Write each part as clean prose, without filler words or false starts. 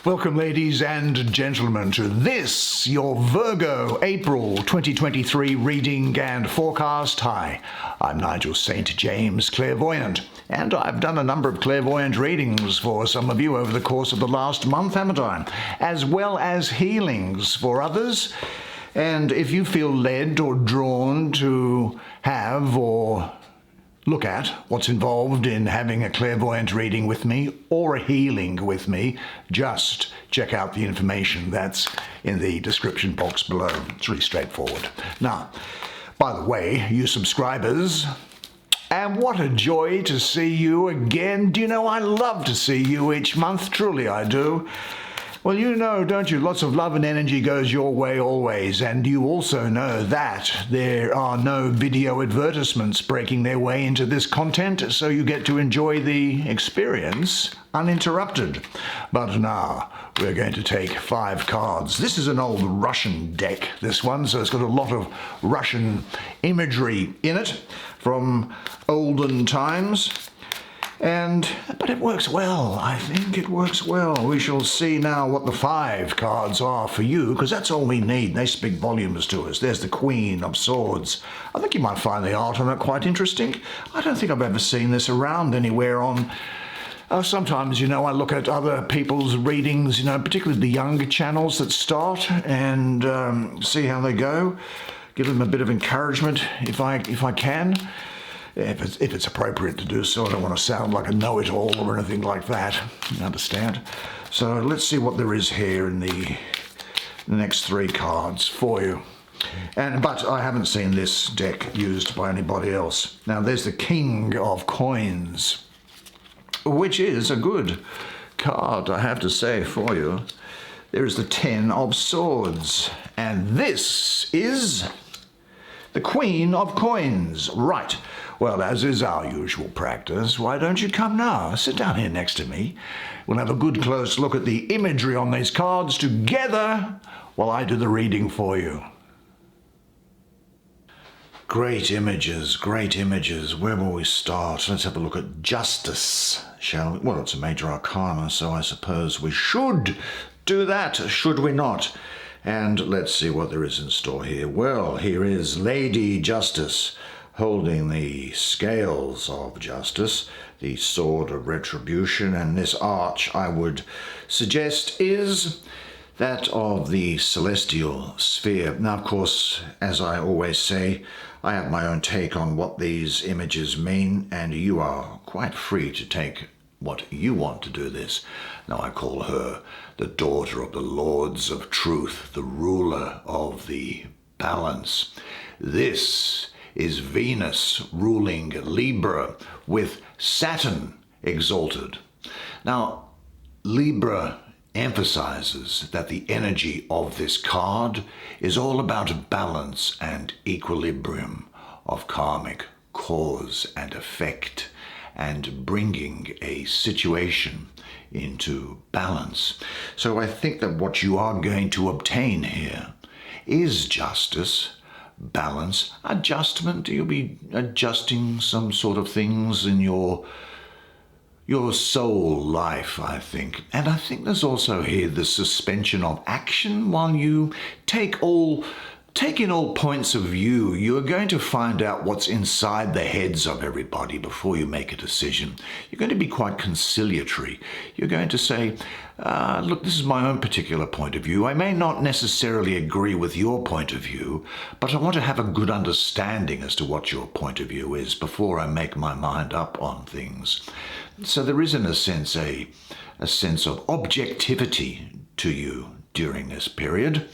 Welcome, ladies and gentlemen, to this, your Virgo April 2023 reading and forecast. Hi, I'm Nigel Saint James, clairvoyant, and I've done a number of clairvoyant readings for some of you over the course of the last month, haven't I? As well as healings for others. And if you feel led or drawn to have or look at what's involved in having a clairvoyant reading with me or a healing with me, just check out the information that's in the description box below. It's really straightforward. Now, by the way, you subscribers, and what a joy to see you again. Do you know, I love to see you each month, truly I do. Well, you know, don't you, lots of love and energy goes your way always, and you also know that there are no video advertisements breaking their way into this content, so you get to enjoy the experience uninterrupted. But now, we're going to take 5 cards. This is an old Russian deck, this one, so it's got a lot of Russian imagery in it from olden times. But it works well. I think it works well. We shall see now what the 5 cards are for you, because that's all we need. They speak volumes to us. There's the Queen of Swords. I think you might find the art on it quite interesting. I don't think I've ever seen this around anywhere on... sometimes, you know, I look at other people's readings, you know, particularly the younger channels that start, and see how they go. Give them a bit of encouragement if I can. If it's appropriate to do so. I don't want to sound like a know-it-all or anything like that, you understand? So let's see what there is here in the next 3 cards for you. But I haven't seen this deck used by anybody else. Now there's the King of Coins, which is a good card, I have to say, for you. There is the 10 of Swords, and this is the Queen of Coins. Right. Well, as is our usual practice, why don't you come now? Sit down here next to me. We'll have a good close look at the imagery on these cards together while I do the reading for you. Great images, great images. Where will we start? Let's have a look at Justice, shall we? Well, it's a major arcana, so I suppose we should do that, should we not? And let's see what there is in store here. Well, here is Lady Justice, holding the scales of justice, the sword of retribution, and this arch, I would suggest, is that of the celestial sphere. Now, of course, as I always say, I have my own take on what these images mean, and you are quite free to take what you want to do this. Now, I call her the daughter of the Lords of Truth, the ruler of the balance. This is Venus ruling Libra with Saturn exalted. Now, Libra emphasizes that the energy of this card is all about balance and equilibrium of karmic cause and effect, and bringing a situation into balance. So I think that what you are going to obtain here is justice, balance, adjustment. You'll be adjusting some sort of things in your soul life, I think. And I think there's also here the suspension of action while you take in all points of view. You're going to find out what's inside the heads of everybody before you make a decision. You're going to be quite conciliatory. You're going to say, look, this is my own particular point of view. I may not necessarily agree with your point of view, but I want to have a good understanding as to what your point of view is before I make my mind up on things. So there is, in a sense, a sense of objectivity to you during this period.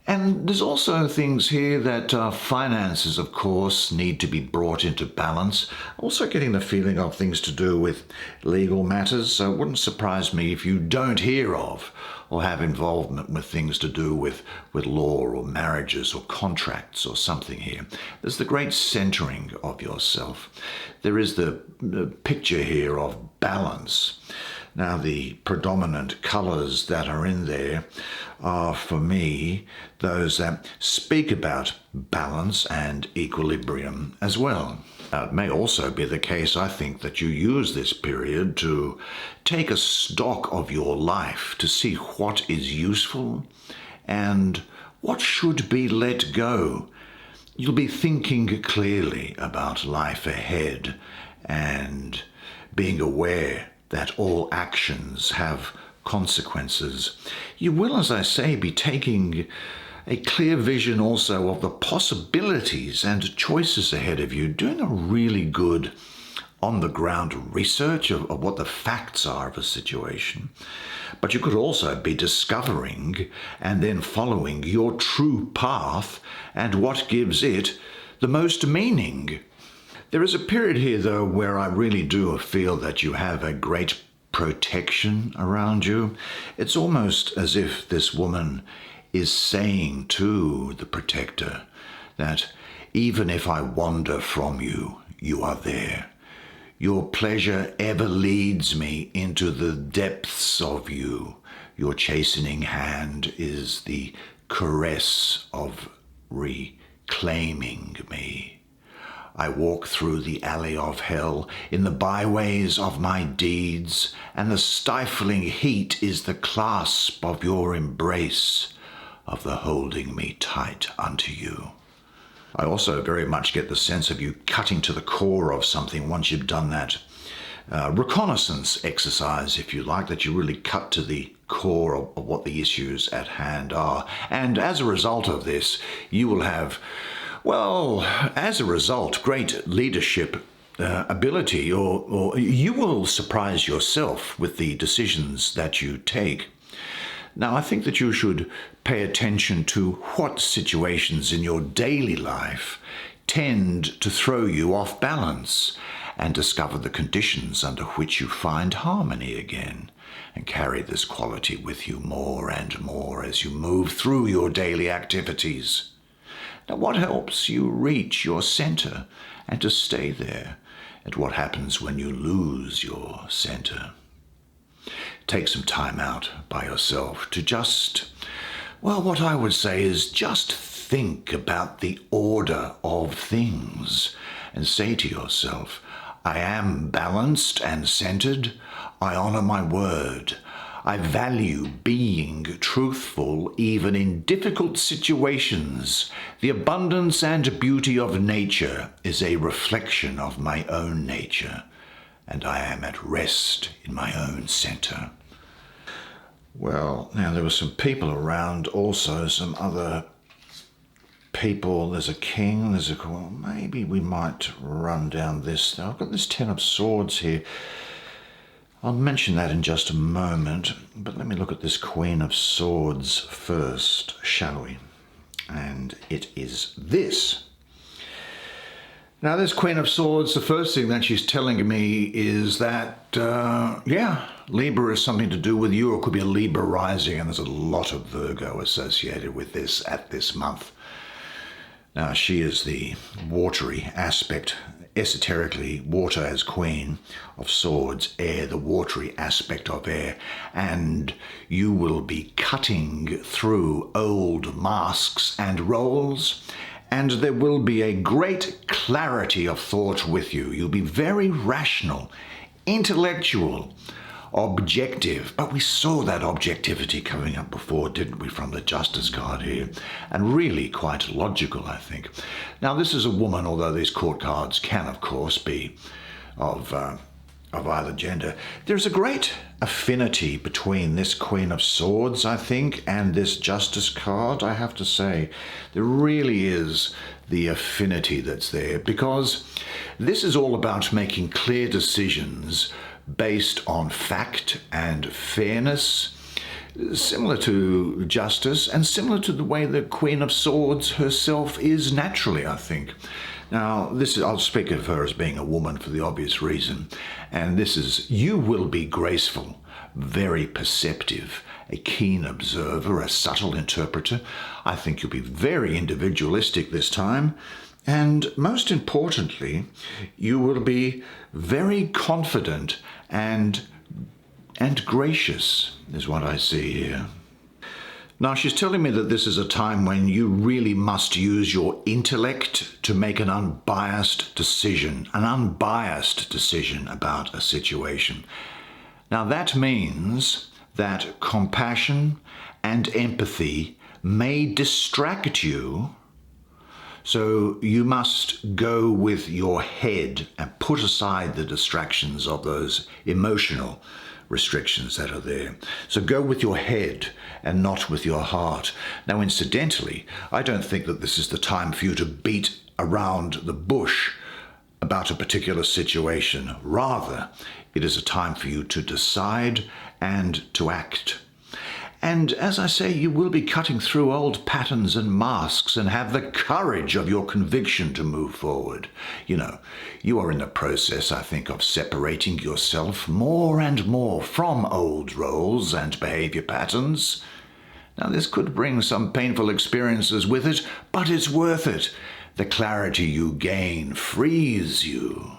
And there's also things here that finances, of course, need to be brought into balance. Also getting the feeling of things to do with legal matters. So it wouldn't surprise me if you don't hear of or have involvement with things to do with law or marriages or contracts or something here. There's the great centering of yourself. There is the picture here of balance. Now, the predominant colours that are in there are, for me, those that speak about balance and equilibrium as well. It may also be the case, I think, that you use this period to take a stock of your life to see what is useful and what should be let go. You'll be thinking clearly about life ahead and being aware that all actions have consequences. You will, as I say, be taking a clear vision also of the possibilities and choices ahead of you, doing a really good on-the-ground research of what the facts are of a situation. But you could also be discovering and then following your true path and what gives it the most meaning. There is a period here, though, where I really do feel that you have a great protection around you. It's almost as if this woman is saying to the protector that even if I wander from you, you are there. Your pleasure ever leads me into the depths of you. Your chastening hand is the caress of reclaiming me. I walk through the alley of hell in the byways of my deeds, and the stifling heat is the clasp of your embrace, of the holding me tight unto you. I also very much get the sense of you cutting to the core of something once you've done that reconnaissance exercise, if you like, that you really cut to the core of what the issues at hand are. And as a result of this, you will have, well, as a result, great leadership ability, or you will surprise yourself with the decisions that you take. Now, I think that you should pay attention to what situations in your daily life tend to throw you off balance, and discover the conditions under which you find harmony again, and carry this quality with you more and more as you move through your daily activities. Now, what helps you reach your center and to stay there, and what happens when you lose your center? Take some time out by yourself to just, well, what I would say is just think about the order of things and say to yourself, I am balanced and centered. I honor my word. I value being truthful even in difficult situations. The abundance and beauty of nature is a reflection of my own nature, and I am at rest in my own center. Well, now there were some people around also, some other people. There's a king, there's a, well, maybe we might run down this. I've got this 10 of Swords here. I'll mention that in just a moment, but let me look at this Queen of Swords first, shall we? And it is this. Now, this Queen of Swords, the first thing that she's telling me is that, Libra is something to do with you, or it could be a Libra rising, and there's a lot of Virgo associated with this at this month. Now, she is the watery aspect, esoterically, water as Queen of Swords, air, the watery aspect of air, and you will be cutting through old masks and roles, and there will be a great clarity of thought with you. You'll be very rational, intellectual, objective, but we saw that objectivity coming up before, didn't we, from the Justice card here, and really quite logical, I think. Now, this is a woman, although these court cards can, of course, be of either gender. There's a great affinity between this Queen of Swords, I think, and this Justice card, I have to say. There really is the affinity that's there, because this is all about making clear decisions based on fact and fairness, similar to Justice and similar to the way the Queen of Swords herself is naturally, I think. Now, this is, I'll speak of her as being a woman for the obvious reason, and this is, you will be graceful, very perceptive, a keen observer, a subtle interpreter. I think you'll be very individualistic this time, and most importantly, you will be very confident and gracious, is what I see here. Now, she's telling me that this is a time when you really must use your intellect to make an unbiased decision about a situation. Now, that means that compassion and empathy may distract you, so you must go with your head and put aside the distractions of those emotional restrictions that are there. So go with your head and not with your heart. Now, incidentally, I don't think that this is the time for you to beat around the bush about a particular situation. Rather, it is a time for you to decide and to act. And as I say, you will be cutting through old patterns and masks and have the courage of your conviction to move forward. You know, you are in the process, I think, of separating yourself more and more from old roles and behavior patterns. Now, this could bring some painful experiences with it, but it's worth it. The clarity you gain frees you.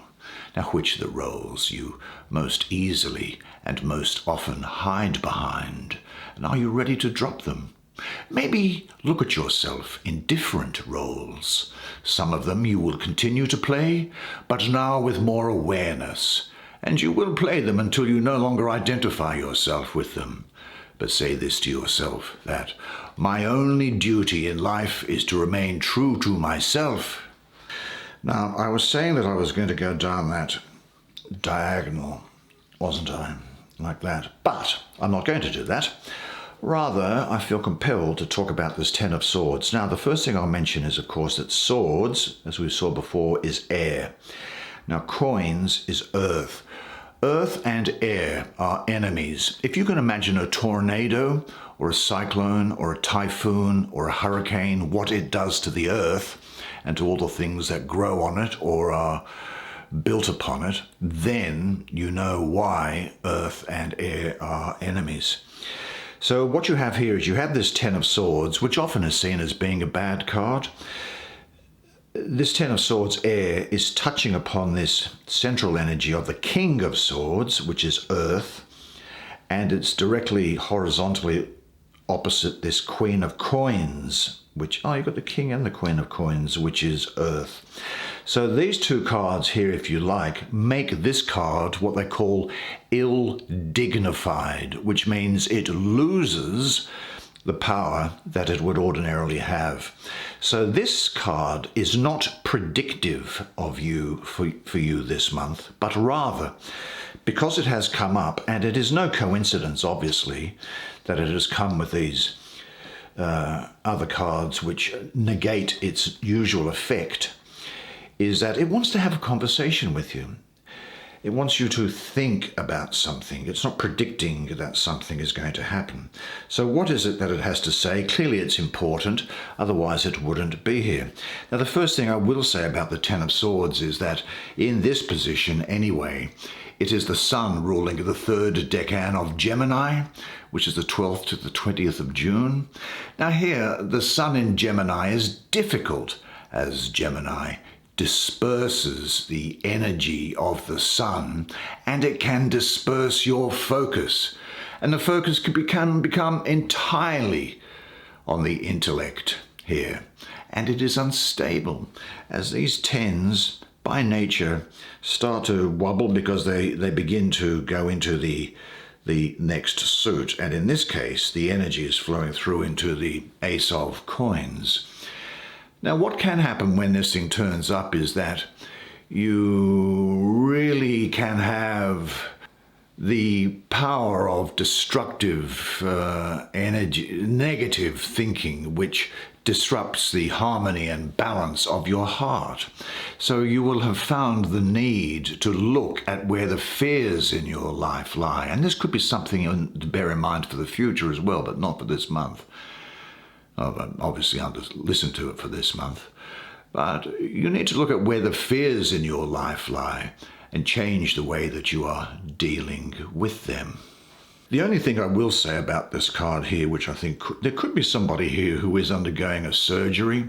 Now, which are the roles you most easily and most often hide behind? And are you ready to drop them? Maybe look at yourself in different roles. Some of them you will continue to play, but now with more awareness. And you will play them until you no longer identify yourself with them. But say this to yourself, that my only duty in life is to remain true to myself. Now, I was saying that I was going to go down that diagonal, wasn't I? Like that. But I'm not going to do that. Rather, I feel compelled to talk about this Ten of Swords. Now, the first thing I'll mention is, of course, that swords, as we saw before, is air. Now, coins is earth. Earth and air are enemies. If you can imagine a tornado or a cyclone or a typhoon or a hurricane, what it does to the earth and to all the things that grow on it or are built upon it, then you know why earth and air are enemies. So what you have here is you have this Ten of Swords, which often is seen as being a bad card. This Ten of Swords, air, is touching upon this central energy of the King of Swords, which is earth, and it's directly horizontally opposite this Queen of Coins, which, you've got the King and the Queen of Coins, which is earth. So these two cards here, if you like, make this card what they call ill-dignified, which means it loses the power that it would ordinarily have. So this card is not predictive of you for you this month, but rather, because it has come up, and it is no coincidence, obviously, that it has come with these other cards which negate its usual effect, is that it wants to have a conversation with you. It wants you to think about something. It's not predicting that something is going to happen. So what is it that it has to say? Clearly it's important, otherwise it wouldn't be here. Now, the first thing I will say about the Ten of Swords is that in this position anyway, it is the Sun ruling the third decan of Gemini, which is the 12th to the 20th of June. Now here, the Sun in Gemini is difficult, as Gemini disperses the energy of the Sun, and it can disperse your focus. And the focus can become entirely on the intellect here. And it is unstable, as these tens, by nature, start to wobble because they begin to go into the next suit. And in this case, the energy is flowing through into the Ace of Coins. Now, what can happen when this thing turns up is that you really can have the power of destructive energy, negative thinking, which disrupts the harmony and balance of your heart. So you will have found the need to look at where the fears in your life lie. And this could be something to bear in mind for the future as well, but not for this month. Obviously, I'll just listen to it for this month. But you need to look at where the fears in your life lie and change the way that you are dealing with them. The only thing I will say about this card here, which I think there could be somebody here who is undergoing a surgery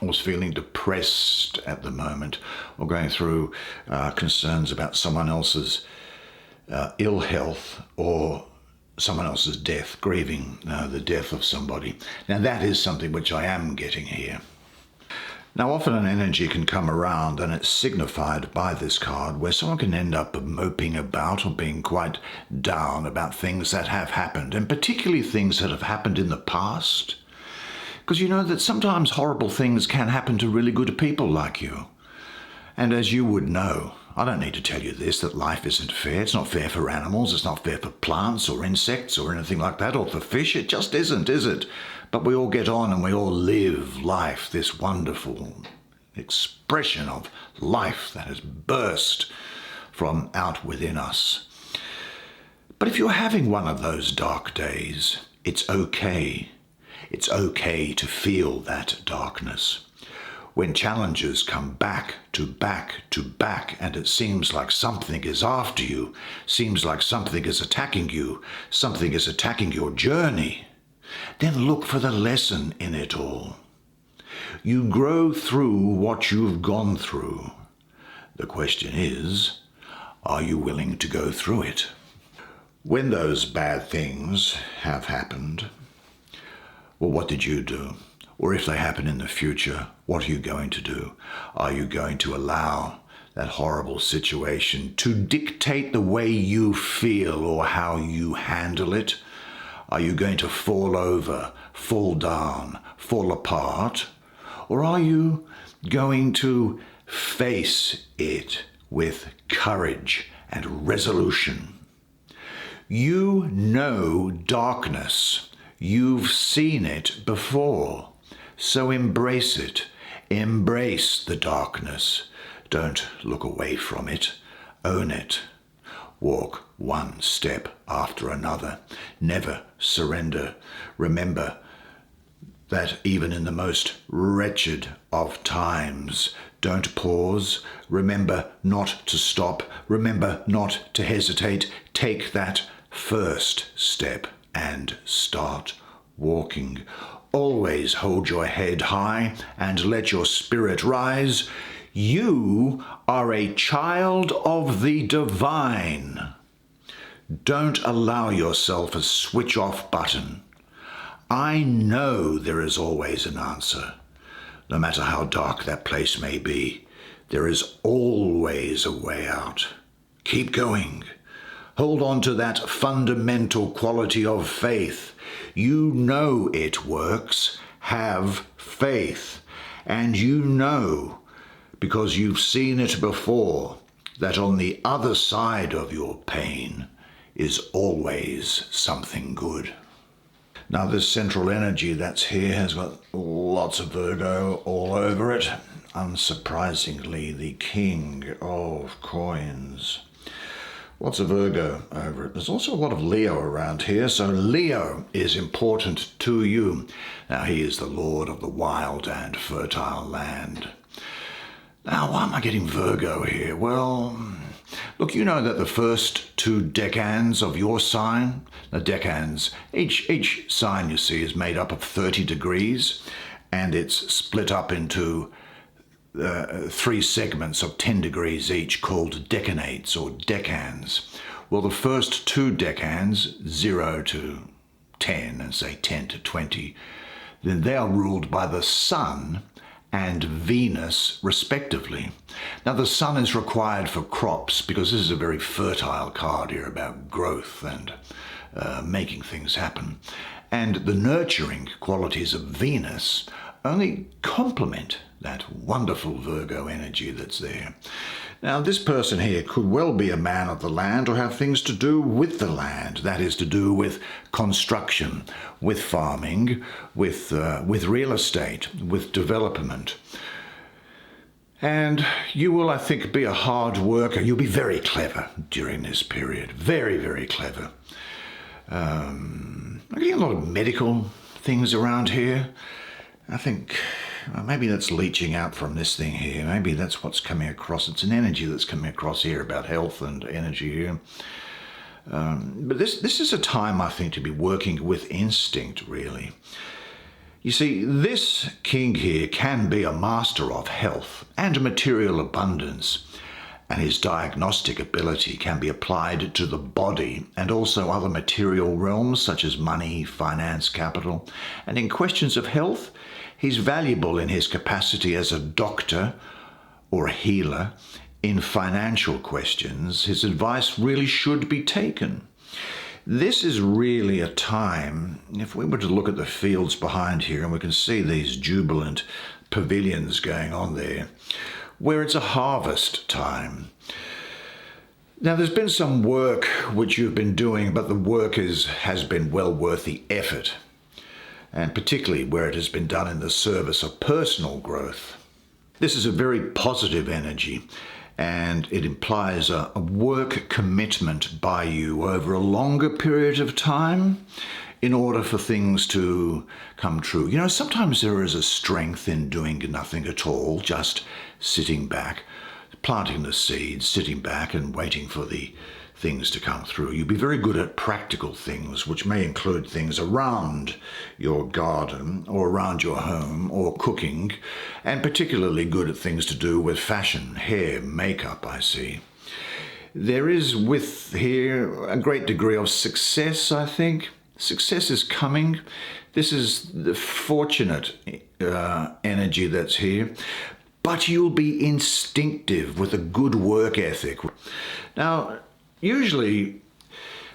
or is feeling depressed at the moment or going through concerns about someone else's ill health or someone else's death, grieving the death of somebody. Now that is something which I am getting here. Now often an energy can come around and it's signified by this card where someone can end up moping about or being quite down about things that have happened, and particularly things that have happened in the past. Because you know that sometimes horrible things can happen to really good people like you. And as you would know, I don't need to tell you this, that life isn't fair. It's not fair for animals, it's not fair for plants or insects or anything like that, or for fish. It just isn't, is it? But we all get on and we all live life, this wonderful expression of life that has burst from out within us. But if you're having one of those dark days, it's okay. It's okay to feel that darkness. When challenges come back to back to back, and it seems like something is after you, seems like something is attacking you, something is attacking your journey, then look for the lesson in it all. You grow through what you've gone through. The question is, are you willing to go through it? When those bad things have happened, well, what did you do? Or if they happen in the future, what are you going to do? Are you going to allow that horrible situation to dictate the way you feel or how you handle it? Are you going to fall over, fall down, fall apart? Or are you going to face it with courage and resolution? You know darkness. You've seen it before. So embrace it. Embrace the darkness. Don't look away from it. Own it. Walk one step after another. Never surrender. Remember that even in the most wretched of times, don't pause. Remember not to stop. Remember not to hesitate. Take that first step and start walking. Always hold your head high and let your spirit rise. You are a child of the divine. Don't allow yourself a switch-off button. I know there is always an answer. No matter how dark that place may be, there is always a way out. Keep going. Hold on to that fundamental quality of faith. You know it works. Have faith. And you know, because you've seen it before, that on the other side of your pain is always something good. Now this central energy that's here has got lots of Virgo all over it. Unsurprisingly, the King of Coins. Lots of Virgo over it. There's also a lot of Leo around here, so Leo is important to you. Now he is the Lord of the wild and fertile land. Now why am I getting Virgo here? Well, look, you know that the first two decans of your sign, the decans, each sign you see is made up of 30 degrees, and it's split up into three segments of 10 degrees each called decanates or decans. Well, the first two decans, 0 to 10 and say 10 to 20, then they are ruled by the Sun and Venus respectively. Now the Sun is required for crops because this is a very fertile card here about growth and making things happen. And the nurturing qualities of Venus only complement that wonderful Virgo energy that's there. Now this person here could well be a man of the land or have things to do with the land. That is to do with construction, with farming, with real estate, with development. And you will, I think, be a hard worker. You'll be very clever during this period. Very, very clever. I'm getting a lot of medical things around here. I think maybe that's leaching out from this thing here. Maybe that's what's coming across. It's an energy that's coming across here about health and energy here. But this is a time, I think, to be working with instinct, really. You see, this king here can be a master of health and material abundance. and his diagnostic ability can be applied to the body and also other material realms such as money, finance, capital. And in questions of health, he's valuable in his capacity as a doctor or a healer. In financial questions, his advice really should be taken. This is really a time, if we were to look at the fields behind here, and we can see these jubilant pavilions going on there, where it's a harvest time. Now, there's been some work which you've been doing, but the work has been well worth the effort, and particularly where it has been done in the service of personal growth. This is a very positive energy, and it implies a work commitment by you over a longer period of time in order for things to come true. You know, sometimes there is a strength in doing nothing at all, just sitting back, planting the seeds, sitting back and waiting for the things to come through. You'll be very good at practical things, which may include things around your garden or around your home or cooking, and particularly good at things to do with fashion, hair, makeup, I see. There is with here a great degree of success, I think. Success is coming. This is the fortunate energy that's here. But you'll be instinctive with a good work ethic. Now, usually,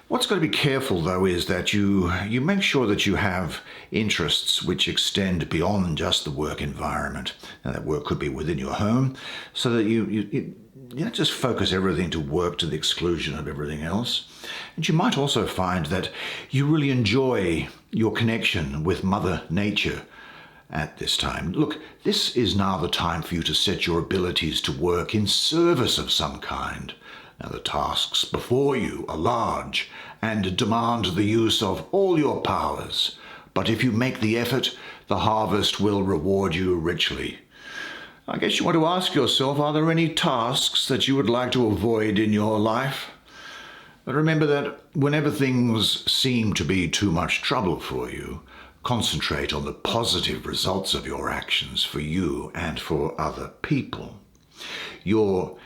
what's got to be careful, though, is that you make sure that you have interests which extend beyond just the work environment. Now, that work could be within your home, so that you don't just focus everything to work to the exclusion of everything else. And you might also find that you really enjoy your connection with Mother Nature at this time. Look, this is now the time for you to set your abilities to work in service of some kind. Now, the tasks before you are large and demand the use of all your powers. But if you make the effort, the harvest will reward you richly. I guess you want to ask yourself, are there any tasks that you would like to avoid in your life? But remember that whenever things seem to be too much trouble for you, concentrate on the positive results of your actions for you and for other people. Your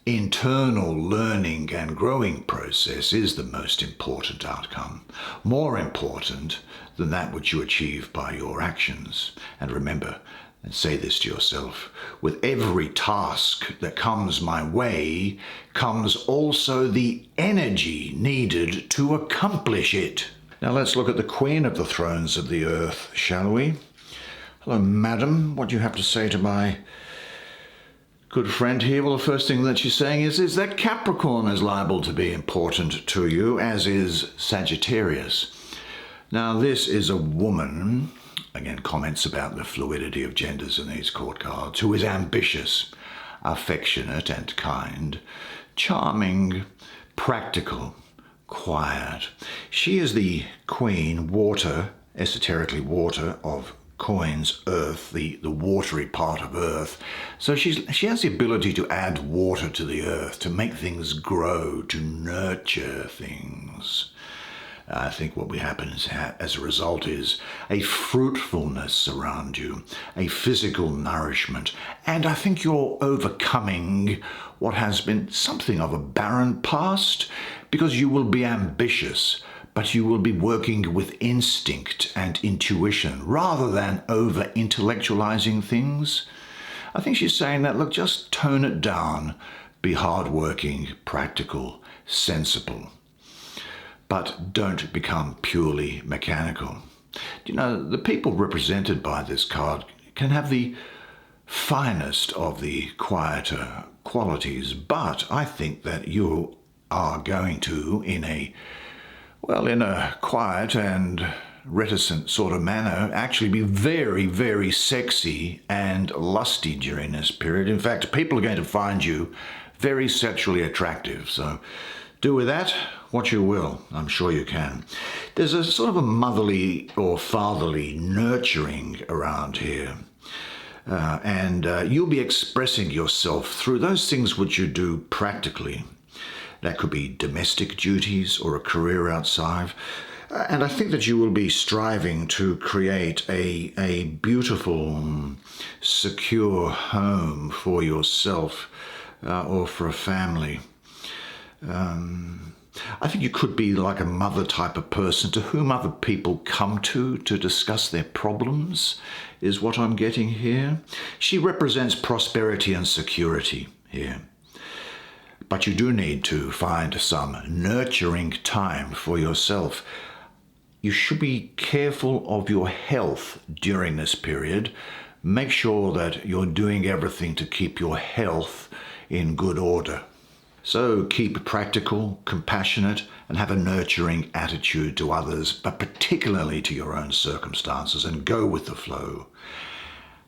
internal learning and growing process is the most important outcome, more important than that which you achieve by your actions. And remember, and say this to yourself, with every task that comes my way comes also the energy needed to accomplish it. Now let's look at the Queen of the Thrones of the Earth, shall we? Hello, madam. What do you have to say to my good friend here? Well, the first thing that she's saying is that Capricorn is liable to be important to you, as is Sagittarius. Now, this is a woman, again, comments about the fluidity of genders in these court cards, who is ambitious, affectionate and kind, charming, practical, quiet. She is the queen, water, esoterically water, of coins, earth, the watery part of earth. So she has the ability to add water to the earth, to make things grow, to nurture things. I think what will happen is, as a result, is a fruitfulness around you, a physical nourishment, and I think you're overcoming what has been something of a barren past, because you will be ambitious, but you will be working with instinct and intuition rather than over-intellectualizing things. I think she's saying that, look, just tone it down, be hardworking, practical, sensible, but don't become purely mechanical. You know, the people represented by this card can have the finest of the quieter qualities, but I think that you are going to, in a quiet and reticent sort of manner, actually be very, very sexy and lusty during this period. In fact, people are going to find you very sexually attractive. So do with that what you will. I'm sure you can. There's a sort of a motherly or fatherly nurturing around here. And you'll be expressing yourself through those things which you do practically. That could be domestic duties or a career outside. And I think that you will be striving to create a beautiful, secure home for yourself or for a family. I think you could be like a mother type of person to whom other people come to discuss their problems, is what I'm getting here. She represents prosperity and security here. But you do need to find some nurturing time for yourself. You should be careful of your health during this period. Make sure that you're doing everything to keep your health in good order. So keep practical, compassionate, and have a nurturing attitude to others, but particularly to your own circumstances, and go with the flow.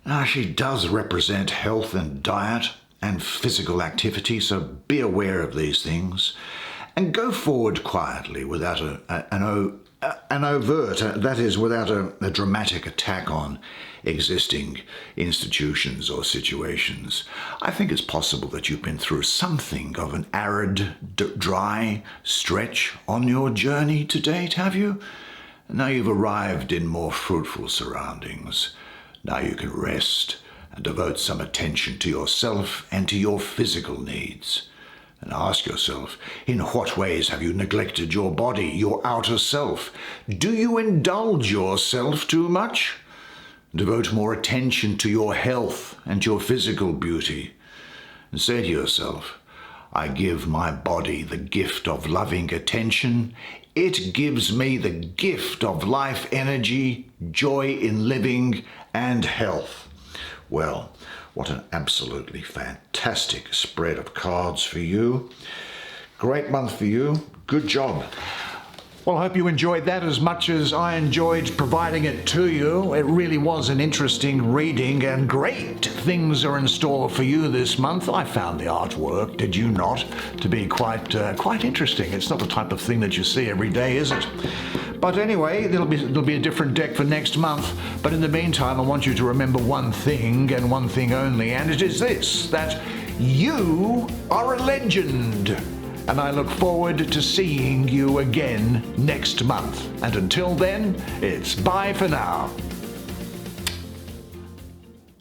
Now, she does represent health and diet and physical activity, so be aware of these things, and go forward quietly without an overt, that is, without a dramatic attack on existing institutions or situations. I think it's possible that you've been through something of an arid, dry stretch on your journey to date, have you? Now you've arrived in more fruitful surroundings. Now you can rest and devote some attention to yourself and to your physical needs. And ask yourself, in what ways have you neglected your body, your outer self? Do you indulge yourself too much? Devote more attention to your health and your physical beauty. And say to yourself, I give my body the gift of loving attention. It gives me the gift of life energy, joy in living, and health. Well, what an absolutely fantastic spread of cards for you. Great month for you. Good job. Well, I hope you enjoyed that as much as I enjoyed providing it to you. It really was an interesting reading, and great things are in store for you this month. I found the artwork, did you not, to be quite interesting. It's not the type of thing that you see every day, is it? But anyway, there'll be a different deck for next month. But in the meantime, I want you to remember one thing and one thing only, and it is this, that you are a legend. And I look forward to seeing you again next month. And until then, it's bye for now.